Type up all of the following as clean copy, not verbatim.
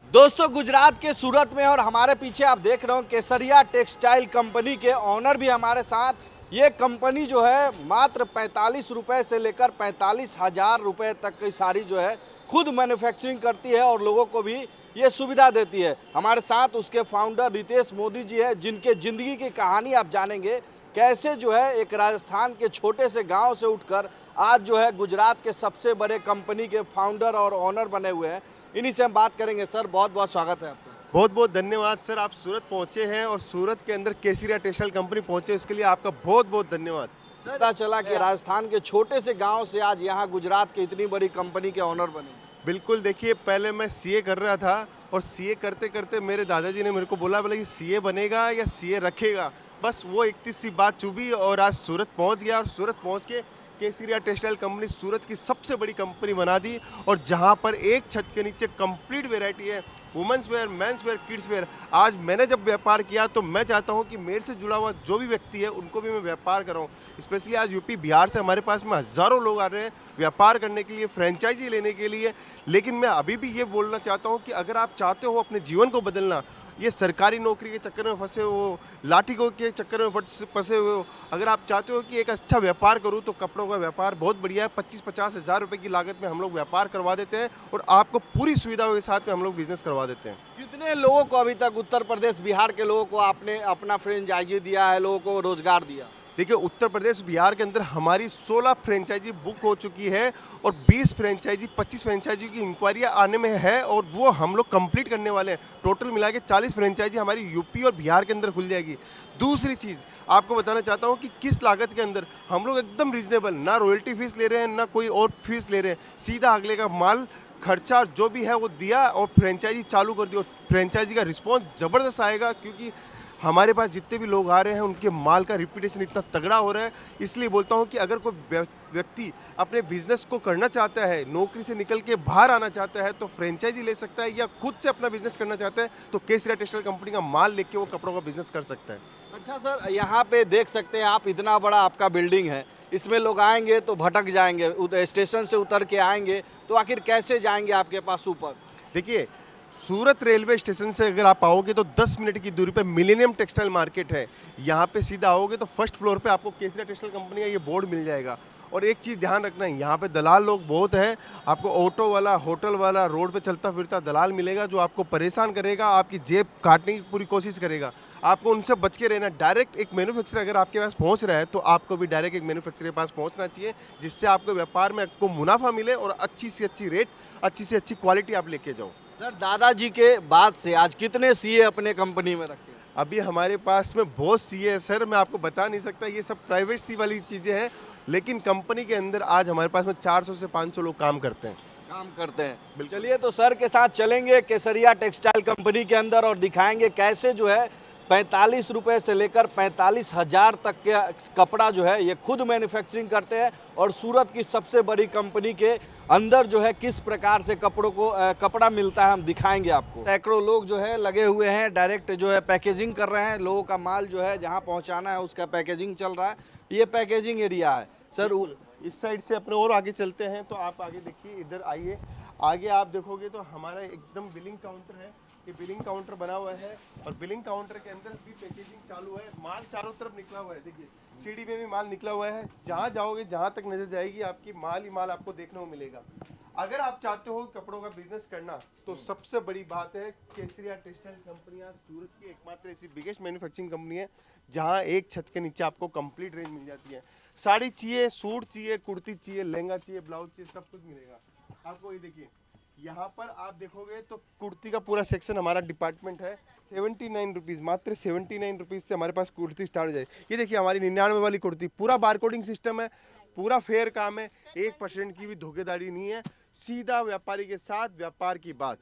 दोस्तों गुजरात के सूरत में और हमारे पीछे आप देख रहे हो केसरिया टेक्सटाइल कंपनी के ऑनर भी हमारे साथ। ये कंपनी जो है मात्र 45 रुपए से लेकर 45,000 रुपए तक की साड़ी जो है खुद मैन्युफैक्चरिंग करती है और लोगों को भी ये सुविधा देती है। हमारे साथ उसके फाउंडर रितेश मोदी जी है, जिनके ज़िंदगी की कहानी आप जानेंगे। कैसे जो है एक राजस्थान के छोटे से गांव से उठकर आज जो है गुजरात के सबसे बड़े कंपनी के फाउंडर और ऑनर बने हुए हैं। इन्हीं से हम बात करेंगे। सर बहुत बहुत स्वागत है आपका। बहुत बहुत धन्यवाद सर, आप सूरत पहुंचे हैं और सूरत के अंदर केसरिया टेक्सटाइल कंपनी पहुंचे, इसके लिए आपका बहुत बहुत धन्यवाद। पता चला कि राजस्थान के छोटे से गांव से आज यहाँ गुजरात की इतनी बड़ी कंपनी के ऑनर बने। बिल्कुल, देखिए पहले मैं सीए कर रहा था और सीए करते करते मेरे दादाजी ने मेरे को बोला कि सीए बनेगा या सीए रखेगा। बस वो 31 सी बात चुभी और आज सूरत पहुंच गया और सूरत पहुंच के केसरिया टेक्सटाइल कंपनी सूरत की सबसे बड़ी कंपनी बना दी। और जहां पर एक छत के नीचे कंप्लीट वैरायटी है, women's wear, men's wear, kids where. आज मैंने जब व्यापार किया तो मैं चाहता हूं कि मेरे से जुड़ा हुआ जो भी व्यक्ति है उनको भी मैं व्यापार कराऊं। स्पेशली आज यूपी बिहार से हमारे पास में हज़ारों लोग आ रहे हैं व्यापार करने के लिए, फ्रेंचाइजी लेने के लिए। लेकिन मैं अभी भी ये बोलना चाहता हूँ कि अगर आप चाहते हो अपने जीवन को बदलना, ये सरकारी नौकरी के चक्कर में फंसे हो, लाठी को के चक्कर में फंसे हुए हो, अगर आप चाहते हो कि एक अच्छा व्यापार करूं तो कपड़ों का व्यापार बहुत बढ़िया है। 25-50 हज़ार रुपये की लागत में हम लोग व्यापार करवा देते हैं और आपको पूरी सुविधाओं के साथ में हम लोग बिजनेस करवा देते हैं। कितने लोगों को अभी तक उत्तर प्रदेश बिहार के लोगों को आपने अपना फ्रेंचाइजी दिया है, लोगों को रोजगार दिया? देखिए उत्तर प्रदेश बिहार के अंदर हमारी 16 फ्रेंचाइजी बुक हो चुकी है और 20 फ्रेंचाइजी 25 फ्रेंचाइजी की इंक्वायरियाँ आने में है और वो हम लोग कंप्लीट करने वाले हैं। टोटल मिला के 40 फ्रेंचाइजी हमारी यूपी और बिहार के अंदर खुल जाएगी। दूसरी चीज़ आपको बताना चाहता हूँ कि किस लागत के अंदर हम लोग एकदम रीजनेबल, ना रॉयल्टी फीस ले रहे हैं ना कोई और फीस ले रहे हैं, सीधा अगले का माल खर्चा जो भी है वो दिया और फ्रेंचाइजी चालू कर दी। और फ्रेंचाइजी का रिस्पॉन्स ज़बरदस्त आएगा क्योंकि हमारे पास जितने भी लोग आ रहे हैं उनके माल का रिपीटेशन इतना तगड़ा हो रहा है। इसलिए बोलता हूँ कि अगर कोई व्यक्ति अपने बिजनेस को करना चाहता है, नौकरी से निकल के बाहर आना चाहता है तो फ्रेंचाइजी ले सकता है, या खुद से अपना बिजनेस करना चाहता है तो केसरिया टेक्सटाइल कंपनी का माल लेके वो कपड़ों का बिजनेस कर सकता है। अच्छा सर, यहाँ पे देख सकते हैं आप, इतना बड़ा आपका बिल्डिंग है, इसमें लोग आएंगे तो भटक जाएंगे, स्टेशन से उतर के आएंगे तो आखिर कैसे जाएंगे आपके पास ऊपर? देखिए सूरत रेलवे स्टेशन से अगर आप आओगे तो 10 मिनट की दूरी पे मिलेनियम टेक्सटाइल मार्केट है। यहाँ पे सीधा आओगे तो फर्स्ट फ्लोर पे आपको केसरिया टेक्सटाइल कंपनी का ये बोर्ड मिल जाएगा। और एक चीज़ ध्यान रखना है, यहाँ पे दलाल लोग बहुत हैं। आपको ऑटो वाला, होटल वाला, रोड पे चलता फिरता दलाल मिलेगा जो आपको परेशान करेगा, आपकी जेब काटने की पूरी कोशिश करेगा। आपको उनसे बच के रहना। डायरेक्ट एक मैन्युफैक्चरर अगर आपके पास पहुँच रहा है तो आपको भी डायरेक्ट एक मैन्युफैक्चरर के पास पहुँचना चाहिए, जिससे आपको व्यापार में आपको मुनाफा मिले और अच्छी से अच्छी रेट, अच्छी से अच्छी क्वालिटी आप लेके जाओ। सर दादाजी के बाद से आज कितने सीए अपने कंपनी में रखे? अभी हमारे पास में बहुत सीए है सर, मैं आपको बता नहीं सकता, ये सब प्राइवेट सी वाली चीज़ें हैं। लेकिन कंपनी के अंदर आज हमारे पास में 400 से 500 लोग काम करते हैं। चलिए तो सर के साथ चलेंगे केसरिया टेक्सटाइल कंपनी के अंदर और दिखाएंगे कैसे जो है 45 रुपये से लेकर 45,000 तक के कपड़ा जो है ये खुद मैन्युफैक्चरिंग करते हैं। और सूरत की सबसे बड़ी कंपनी के अंदर जो है किस प्रकार से कपड़ा मिलता है हम दिखाएंगे आपको। सैकड़ों लोग जो है लगे हुए हैं, डायरेक्ट जो है पैकेजिंग कर रहे हैं। लोगों का माल जो है जहां पहुंचाना है उसका पैकेजिंग चल रहा है। ये पैकेजिंग एरिया है सर। इस साइड से अपने और आगे चलते हैं तो आप आगे देखिए, इधर आइए, आगे आप देखोगे तो हमारा एकदम बिलिंग काउंटर है। ये बिलिंग काउंटर बना हुआ है और बिलिंग काउंटर के अंदर भी पैकेजिंग चालू है। माल चारों तरफ निकला हुआ है, देखिए सीढ़ी में भी माल निकला हुआ है। जहाँ जाओगे, जहाँ तक नजर जाएगी आपकी माल ही माल आपको देखने को मिलेगा। अगर आप चाहते हो कपड़ों का बिजनेस करना तो सबसे बड़ी बात है केसरिया टेक्सटाइल कंपनियां सूरत की एकमात्र ऐसी बिगेस्ट मैन्युफैक्चरिंग कंपनी है जहां एक छत के नीचे आपको कंप्लीट रेंज मिल जाती है। साड़ी चाहिए, सूट चाहिए, कुर्ती चाहिए, लहंगा चाहिए, ब्लाउज चाहिए, सब कुछ मिलेगा आपको। ये देखिए यहाँ पर आप देखोगे तो कुर्ती का पूरा सेक्शन हमारा डिपार्टमेंट है। 79 रुपीज़, मात्र 79 रुपीज़ से हमारे पास कुर्ती स्टार्ट हो जाए। ये देखिए हमारी 99 वाली कुर्ती, पूरा बारकोडिंग सिस्टम है, पूरा फेयर काम है, 1% की भी धोखेधारी नहीं है। सीधा व्यापारी के साथ व्यापार की बात,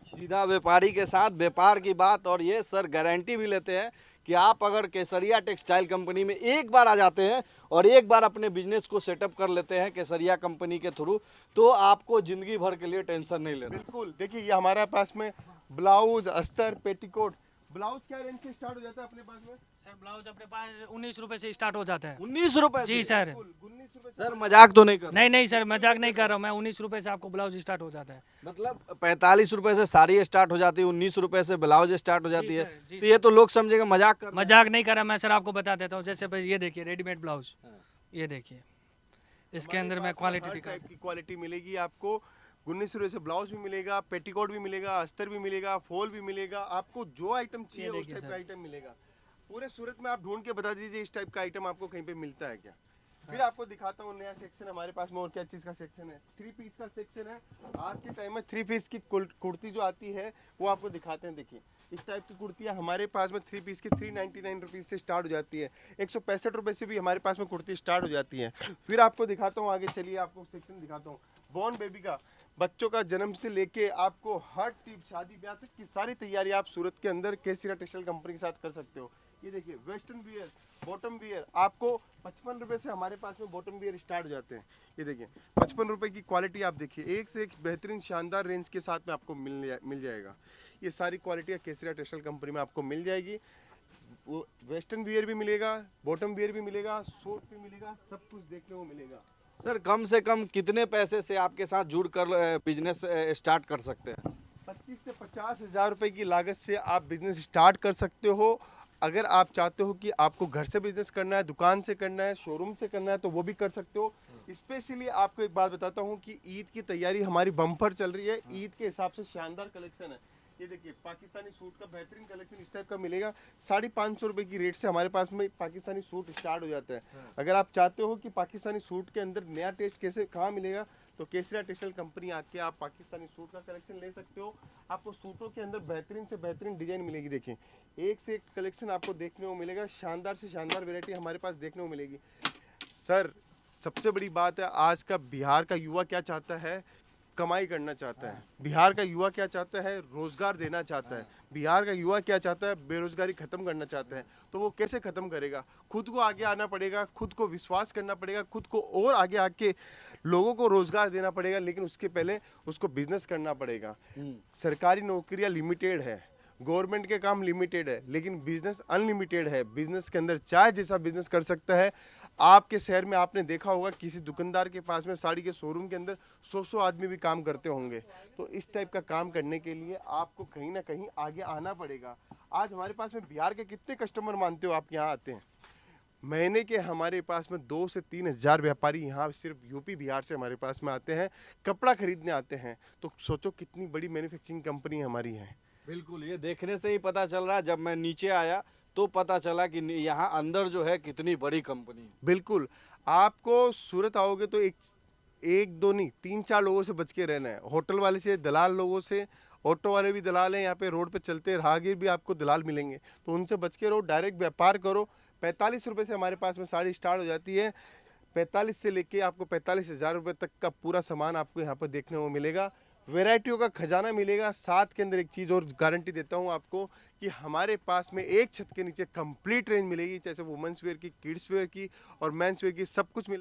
सीधा व्यापारी के साथ व्यापार की बात। और ये सर गारंटी भी लेते हैं कि आप अगर केसरिया टेक्सटाइल कंपनी में एक बार आ जाते हैं और एक बार अपने बिजनेस को सेटअप कर लेते हैं केसरिया कंपनी के थ्रू, तो आपको जिंदगी भर के लिए टेंशन नहीं लेना। बिल्कुल, देखिए ये हमारे पास में ब्लाउज, अस्तर, पेटीकोट। ब्लाउज क्या रेंज से स्टार्ट हो जाता है अपने पास में? सर ब्लाउज अपने पास 19 रुपए से स्टार्ट हो जाता है। 19 रुपए जी से? सर। 19 रुपए सर मजाक तो नहीं कर रहे? नहीं नहीं सर, मजाक नहीं कर रहा हूँ मैं, 19 रुपए से आपको ब्लाउज स्टार्ट हो जाता है। मतलब 45 रुपए से साड़ी स्टार्ट हो जाती है, 19 रुपए से ब्लाउज स्टार्ट हो जाती है। सर, जी तो ये तो लोग समझेंगे मजाक कर रहे हैं। मजाक नहीं कर रहा मैं सर, आपको बता देता हूँ। जैसे भाई ये देखिए रेडीमेड ब्लाउज, ये देखिए इसके अंदर मैं क्वालिटी हर दिखा टाइप की क्वालिटी मिलेगी आपको। 19 रुपए से ब्लाउज भी मिलेगा, पेटीकोट भी मिलेगा, अस्तर भी मिलेगा, फॉल भी मिलेगा। आपको जो आइटम चाहिए उस टाइप का आइटम मिलेगा। पूरे सूरत में आप ढूंढ के बता दीजिए इस टाइप का आइटम आपको कहीं पे मिलता है क्या। फिर आपको दिखाता हूँ नया सेक्शन हमारे पास में और क्या चीज़ का सेक्शन है। 3 पीस का सेक्शन है। आज के टाइम में 3 पीस की कुर्ती जो आती है वो आपको दिखाते हैं। देखिए इस टाइप की कुर्तियाँ हमारे पास में 3 पीस की 399 रुपीज़ से स्टार्ट हो जाती है। 165 रुपये से भी हमारे पास में कुर्ती स्टार्ट हो जाती है। फिर आपको दिखाता हूँ आगे, चलिए आपको सेक्शन दिखाता हूँ। बॉर्न बेबी का, बच्चों का जन्म से लेके आपको हर टिप शादी ब्याह तक की सारी तैयारी आप सूरत के अंदर केसीरा टेक्सटाइल कंपनी के साथ कर सकते हो। ये देखिए वेस्टर्न वियर, बॉटम वियर आपको 55 रुपए से हमारे पास में बॉटम वियर स्टार्ट हो जाते हैं। ये देखिए 55 रुपए की क्वालिटी आप देखिए, एक से एक बेहतरीन शानदार रेंज के साथ में आपको मिल जाएगा। ये सारी क्वालिटियाँ केसीरा टेक्सटाइल कंपनी में आपको मिल जाएगी। वो वेस्टर्न वियर भी मिलेगा, बॉटम वियर भी मिलेगा, सूट भी मिलेगा, सब कुछ देखने को मिलेगा। सर कम से कम कितने पैसे से आपके साथ जुड़ कर बिजनेस स्टार्ट कर सकते हैं? 25 से 50 हज़ार रुपए की लागत से आप बिजनेस स्टार्ट कर सकते हो। अगर आप चाहते हो कि आपको घर से बिजनेस करना है, दुकान से करना है, शोरूम से करना है, तो वो भी कर सकते हो। स्पेशली आपको एक बात बताता हूँ कि ईद की तैयारी हमारी बम्पर चल रही है। ईद के हिसाब से शानदार कलेक्शन है। ये देखिए पाकिस्तानी सूट का बेहतरीन कलेक्शन इस टाइप का मिलेगा। 550 रुपये की रेट से हमारे पास में पाकिस्तानी सूट स्टार्ट हो जाता है। अगर आप चाहते हो कि पाकिस्तानी सूट के अंदर नया टेस्ट कैसे कहाँ मिलेगा, तो केसरिया टेक्सटाइल कंपनी आके आप पाकिस्तानी सूट का कलेक्शन ले सकते हो। आपको सूटों के अंदर बेहतरीन से बेहतरीन डिजाइन मिलेगी। देखिए एक से एक कलेक्शन आपको देखने को मिलेगा, शानदार से शानदार वैरायटी हमारे पास देखने को मिलेगी। सर सबसे बड़ी बात है, आज का बिहार का युवा क्या चाहता है, कमाई करना चाहता है। बिहार का युवा क्या चाहता है, रोजगार देना चाहता है। बिहार का युवा क्या चाहता है, बेरोजगारी खत्म करना चाहता है। तो वो कैसे खत्म करेगा, खुद को आगे आना पड़ेगा, खुद को विश्वास करना पड़ेगा, खुद को और आगे आके लोगों को रोजगार देना पड़ेगा। लेकिन उसके पहले उसको बिजनेस करना पड़ेगा। सरकारी नौकरियां लिमिटेड है, गवर्नमेंट के काम लिमिटेड है, लेकिन बिजनेस अनलिमिटेड है। बिजनेस के अंदर चाहे जैसा बिजनेस कर सकता है। आपके शहर में आपने देखा होगा किसी दुकानदार के पास में साड़ी के शोरूम के अंदर 100 आदमी भी काम करते होंगे। तो इस टाइप का काम करने के लिए आपको कहीं ना कहीं आगे आना पड़ेगा। आज हमारे पास में बिहार के कितने कस्टमर मानते हो आप यहाँ आते हैं? महीने के हमारे पास में 2 से 3 हज़ार व्यापारी यहाँ सिर्फ यूपी बिहार से हमारे पास में आते हैं, कपड़ा खरीदने आते हैं। तो सोचो कितनी बड़ी मैन्युफैक्चरिंग कंपनी हमारी है। बिल्कुल, ये देखने से ही पता चल रहा है। जब मैं नीचे आया तो पता चला कि यहाँ अंदर जो है कितनी बड़ी कंपनी है। बिल्कुल, आपको सूरत आओगे तो एक दो नहीं 3-4 लोगों से बच के रहना है। होटल वाले से, दलाल लोगों से, ऑटो वाले भी दलाल हैं, यहाँ पे रोड पे चलते राहगीर भी आपको दलाल मिलेंगे। तो उनसे बच के रहो, डायरेक्ट व्यापार करो। 45 रुपये से हमारे पास में साड़ी स्टार्ट हो जाती है। 45 से लेके आपको 45,000 रुपये तक का पूरा सामान आपको यहाँ पर देखने को मिलेगा। वैरायटियों का खजाना मिलेगा। साथ के अंदर एक चीज़ और गारंटी देता हूँ आपको कि हमारे पास में एक छत के नीचे कंप्लीट रेंज मिलेगी, जैसे वुमेंस वेयर की, किड्स वेयर की और मेंस वेयर की, सब कुछ मिलेगा।